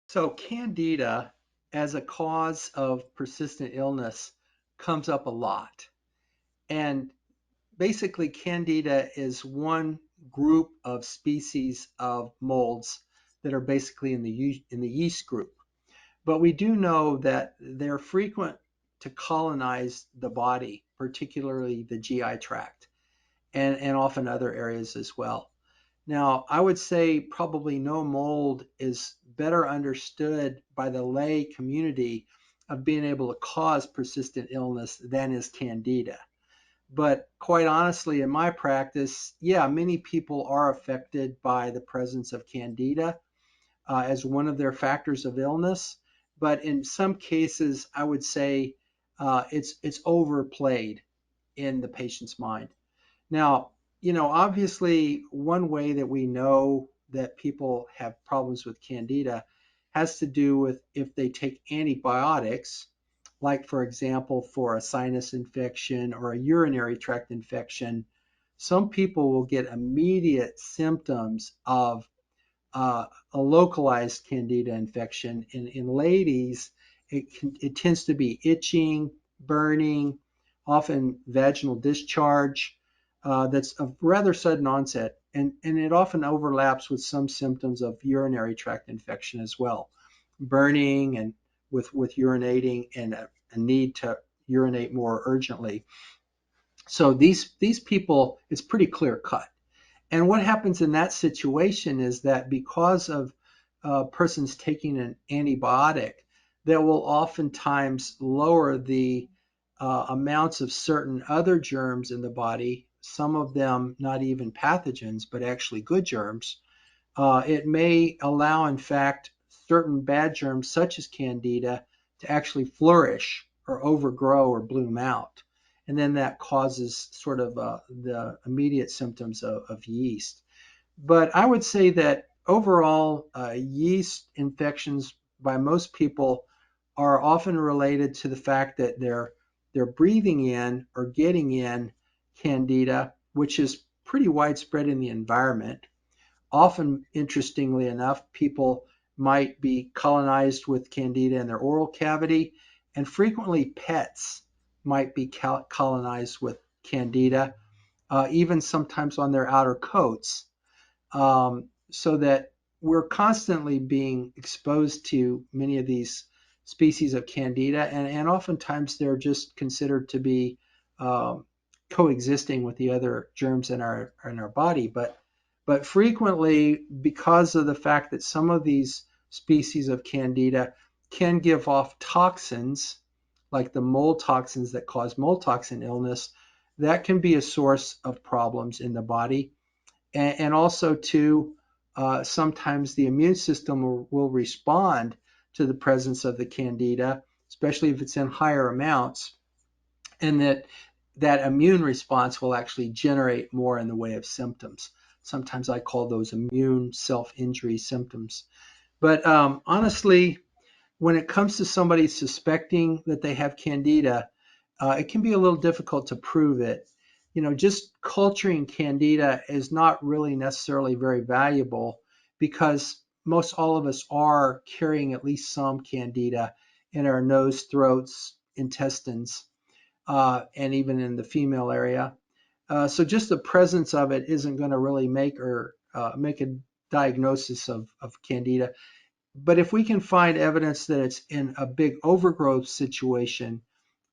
So, candida as a cause of persistent illness comes up a lot. And basically, candida is one group of species of molds that are basically in the yeast group. But we do know that they're frequent to colonize the body, particularly the GI tract, and often other areas as well. Now, I would say probably no mold is better understood by the lay community of being able to cause persistent illness than is candida. But quite honestly, in my practice, yeah, many people are affected by the presence of candida as one of their factors of illness. But in some cases, I would say it's overplayed in the patient's mind. Now, obviously, one way that we know that people have problems with candida has to do with if they take antibiotics, like, for example, for a sinus infection or a urinary tract infection. Some people will get immediate symptoms of a localized candida infection. In ladies, it tends to be itching, burning, often vaginal discharge that's of rather sudden onset. And it often overlaps with some symptoms of urinary tract infection as well, burning and with urinating and a need to urinate more urgently. So these people, it's pretty clear cut. And what happens in that situation is that because of persons taking an antibiotic, that will oftentimes lower the amounts of certain other germs in the body, some of them not even pathogens, but actually good germs. It may allow, in fact, certain bad germs, such as candida, to actually flourish or overgrow or bloom out. And then that causes sort of the immediate symptoms of yeast. But I would say that overall, yeast infections by most people are often related to the fact that they're breathing in or getting in candida, which is pretty widespread in the environment. Often, interestingly enough, people might be colonized with candida in their oral cavity, and frequently pets might be colonized with candida, even sometimes on their outer coats, so that we're constantly being exposed to many of these species of candida, and oftentimes they're just considered to be um, coexisting with the other germs in our body. But frequently, because of the fact that some of these species of candida can give off toxins, like the mold toxins that cause mold toxin illness, that can be a source of problems in the body. And also, too, sometimes the immune system will respond to the presence of the candida, especially if it's in higher amounts, and that immune response will actually generate more in the way of symptoms. Sometimes I call those immune self-injury symptoms. But honestly, when it comes to somebody suspecting that they have candida, it can be a little difficult to prove it. Just culturing candida is not really necessarily very valuable because most all of us are carrying at least some candida in our nose, throats, intestines, and even in the female area. So just the presence of it isn't going to really make a diagnosis of candida. But if we can find evidence that it's in a big overgrowth situation,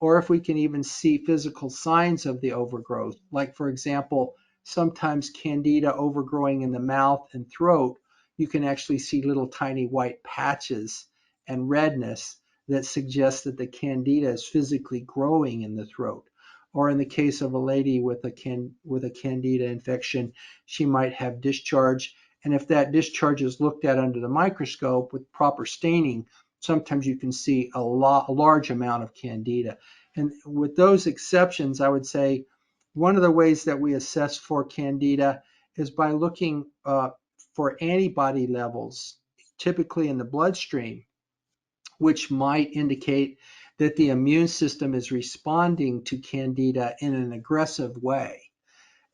or if we can even see physical signs of the overgrowth, like, for example, sometimes candida overgrowing in the mouth and throat, you can actually see little tiny white patches and redness that suggests that the candida is physically growing in the throat. Or in the case of a lady with with a candida infection, she might have discharge, and if that discharge is looked at under the microscope with proper staining, sometimes you can see a large amount of candida. And with those exceptions, I would say one of the ways that we assess for candida is by looking for antibody levels, typically in the bloodstream, which might indicate that the immune system is responding to candida in an aggressive way.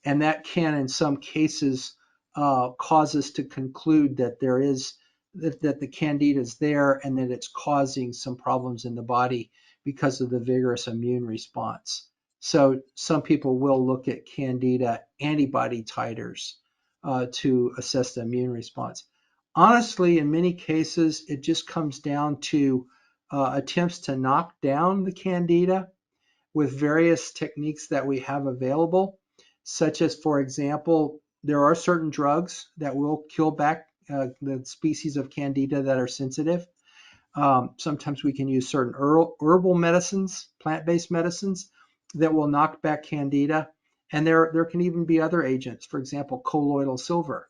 And that can, in some cases, cause us to conclude that there is that the candida is there and that it's causing some problems in the body because of the vigorous immune response. So some people will look at candida antibody titers to assess the immune response. Honestly, in many cases, it just comes down to attempts to knock down the candida with various techniques that we have available, such as, for example, there are certain drugs that will kill back the species of candida that are sensitive. Sometimes we can use certain herbal medicines, plant-based medicines, that will knock back candida. And there can even be other agents. For example, colloidal silver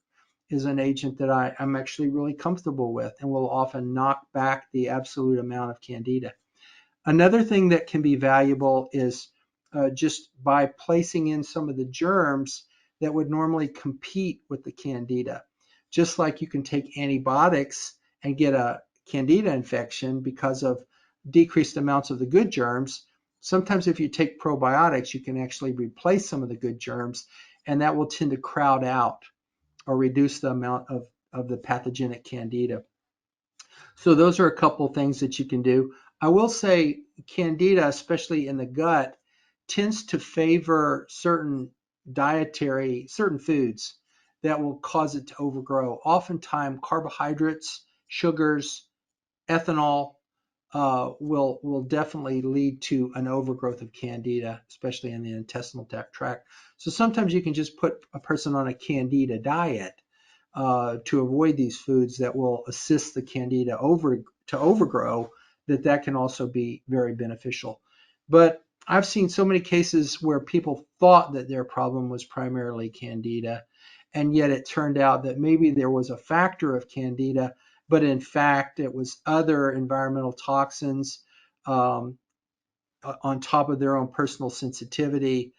is an agent that I'm actually really comfortable with and will often knock back the absolute amount of candida. Another thing that can be valuable is just by placing in some of the germs that would normally compete with the candida. Just like you can take antibiotics and get a candida infection because of decreased amounts of the good germs, sometimes if you take probiotics, you can actually replace some of the good germs, and that will tend to crowd out or reduce the amount of the pathogenic candida. So those are a couple things that you can do. I will say candida, especially in the gut, tends to favor certain foods that will cause it to overgrow. Oftentimes carbohydrates, sugars, ethanol will definitely lead to an overgrowth of candida, especially in the intestinal tract. So sometimes you can just put a person on a candida diet to avoid these foods that will assist the candida to overgrow, that can also be very beneficial. But I've seen so many cases where people thought that their problem was primarily candida, and yet it turned out that maybe there was a factor of candida, but in fact it was other environmental toxins um, on top of their own personal sensitivity,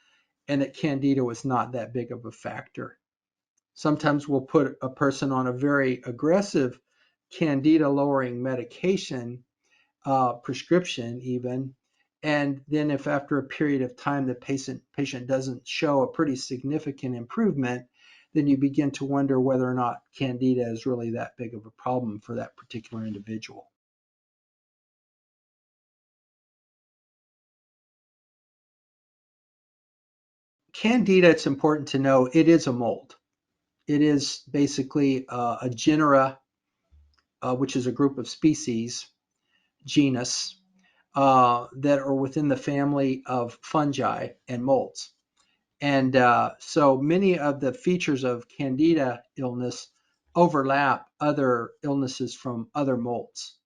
and that candida was not that big of a factor. Sometimes we'll put a person on a very aggressive candida lowering medication, prescription even, and then if after a period of time the patient doesn't show a pretty significant improvement, then you begin to wonder whether or not candida is really that big of a problem for that particular individual. Candida, it's important to know, it is a mold. It is basically a genera, which is a group of species, genus, that are within the family of fungi and molds. And so many of the features of candida illness overlap other illnesses from other molds.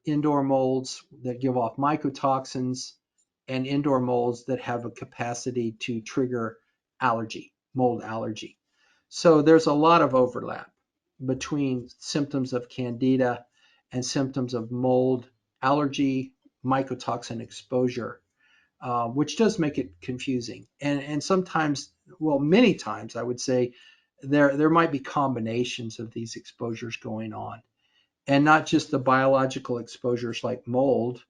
Indoor molds that give off mycotoxins, and indoor molds that have a capacity to trigger allergy, mold allergy. So there's a lot of overlap between symptoms of candida and symptoms of mold allergy, mycotoxin exposure, which does make it confusing. And sometimes, well, many times, I would say there might be combinations of these exposures going on, and not just the biological exposures like mold,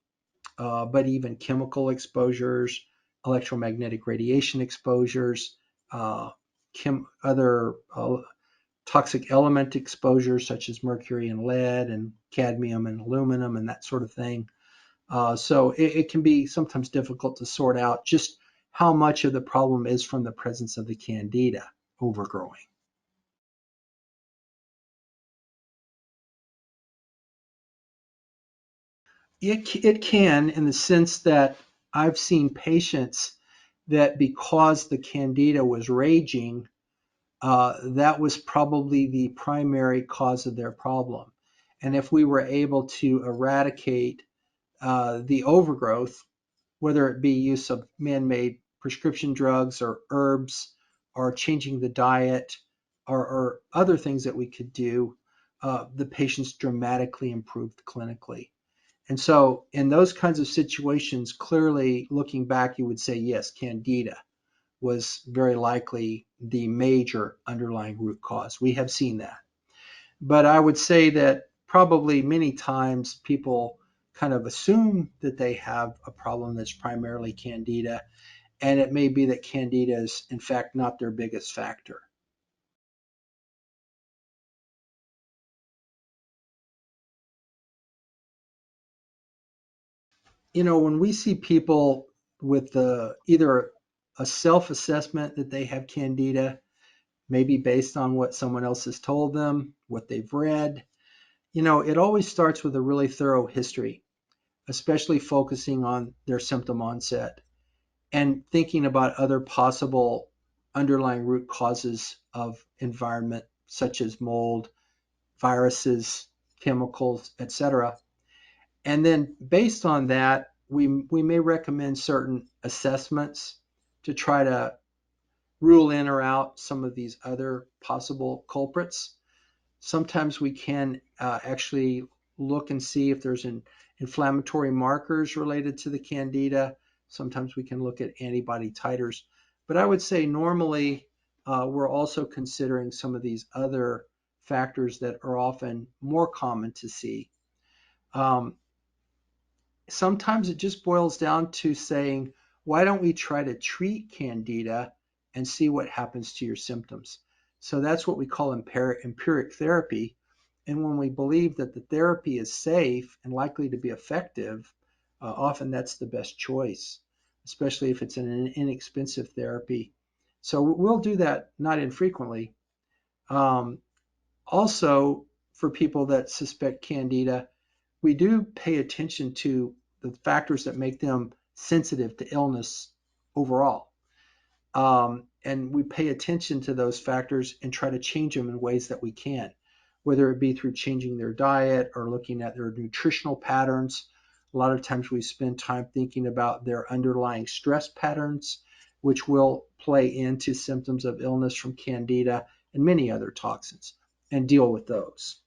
but even chemical exposures, electromagnetic radiation exposures, other toxic element exposures such as mercury and lead and cadmium and aluminum and that sort of thing. So it can be sometimes difficult to sort out just how much of the problem is from the presence of the candida overgrowing. It can, in the sense that I've seen patients that because the candida was raging, that was probably the primary cause of their problem. And if we were able to eradicate the overgrowth, whether it be use of man-made prescription drugs or herbs or changing the diet or other things that we could do, the patients dramatically improved clinically. And so in those kinds of situations, clearly looking back, you would say, yes, candida was very likely the major underlying root cause. We have seen that. But I would say that probably many times people kind of assume that they have a problem that's primarily candida, and it may be that candida is, in fact, not their biggest factor. When we see people with either a self-assessment that they have candida, maybe based on what someone else has told them, what they've read, it always starts with a really thorough history, especially focusing on their symptom onset and thinking about other possible underlying root causes of environment, such as mold, viruses, chemicals, etc. And then based on that, we may recommend certain assessments to try to rule in or out some of these other possible culprits. Sometimes we can actually look and see if there's inflammatory markers related to the candida. Sometimes we can look at antibody titers. But I would say normally we're also considering some of these other factors that are often more common to see. Um, Sometimes it just boils down to saying, why don't we try to treat candida and see what happens to your symptoms? So that's what we call empiric therapy. And when we believe that the therapy is safe and likely to be effective, often that's the best choice, especially if it's an inexpensive therapy. So we'll do that not infrequently. Um, Also, for people that suspect candida, we do pay attention to the factors that make them sensitive to illness overall. And we pay attention to those factors and try to change them in ways that we can, whether it be through changing their diet or looking at their nutritional patterns. A lot of times we spend time thinking about their underlying stress patterns, which will play into symptoms of illness from candida and many other toxins, and deal with those.